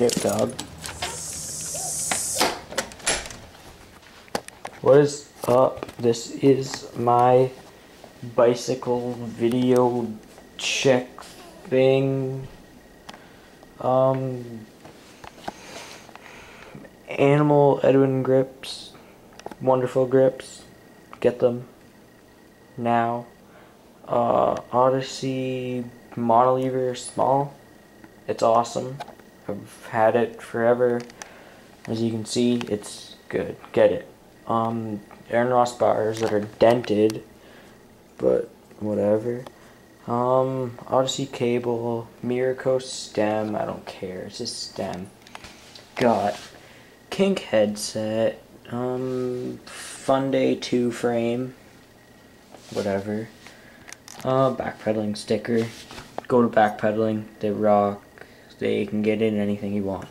Get it, dog. What is up? This is my bicycle video check thing. Animal Edwin grips. Wonderful grips. Get them now. Odyssey monolever small. It's awesome. I've had it forever. As you can see, it's good. Get it. Aaron Ross bars that are dented, but whatever. Odyssey cable, Miraco stem, I don't care, it's a stem. Got kink headset, funday 2 frame, whatever. Backpedaling sticker. Go to backpedaling, they rock, they can get in anything you want.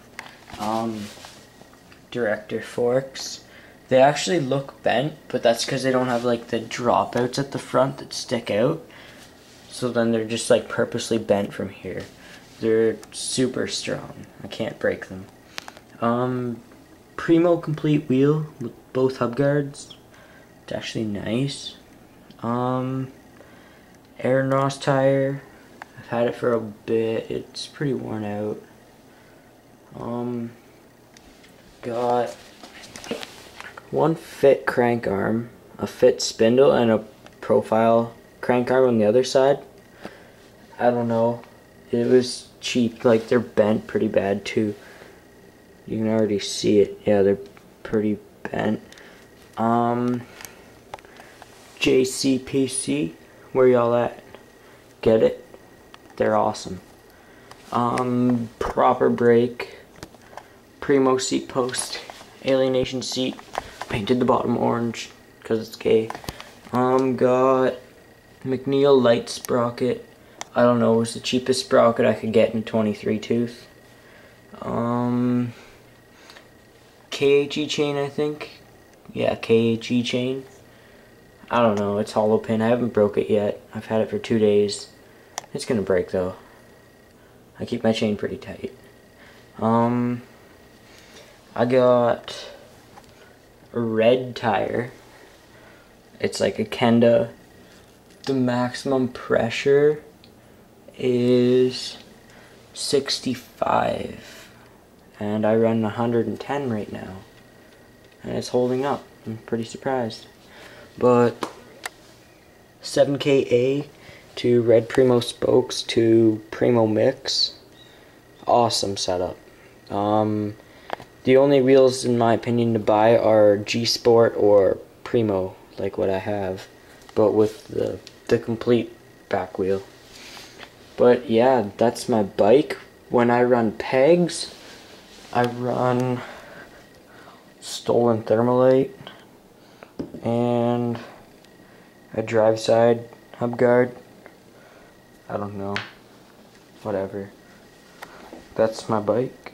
Director forks. They actually look bent, but that's because they don't have like the dropouts at the front that stick out. So then they're just like purposely bent from here. They're super strong. I can't break them. Primo complete wheel with both hub guards. It's actually nice. Aaron Ross tire. I've had it for a bit. It's pretty worn out. Got one fit crank arm, a fit spindle, and a profile crank arm on the other side. I don't know. It was cheap. Like, they're bent pretty bad too. You can already see it. Yeah, they're pretty bent. JCPC, where y'all at? Get it? They're awesome. Proper brake. Primo seat post. Alienation seat. Painted the bottom orange because it's gay. Got McNeil light sprocket. I don't know, it was the cheapest sprocket I could get in a 23 tooth. KHE chain, I think. Yeah, KHE chain. I don't know, it's hollow pin. I haven't broke it yet. I've had it for 2 days. It's gonna break though. I keep my chain pretty tight. I got a red tire. It's like a Kenda. The maximum pressure is 65 and I run 110 right now, and it's holding up. I'm pretty surprised. But 7KA to red Primo spokes to Primo mix. Awesome setup. The only wheels in my opinion to buy are G Sport or Primo, like what I have, but with the complete back wheel. But yeah, that's my bike. When I run pegs, I run stolen thermalite and a drive side hub guard. I don't know, whatever. That's my bike.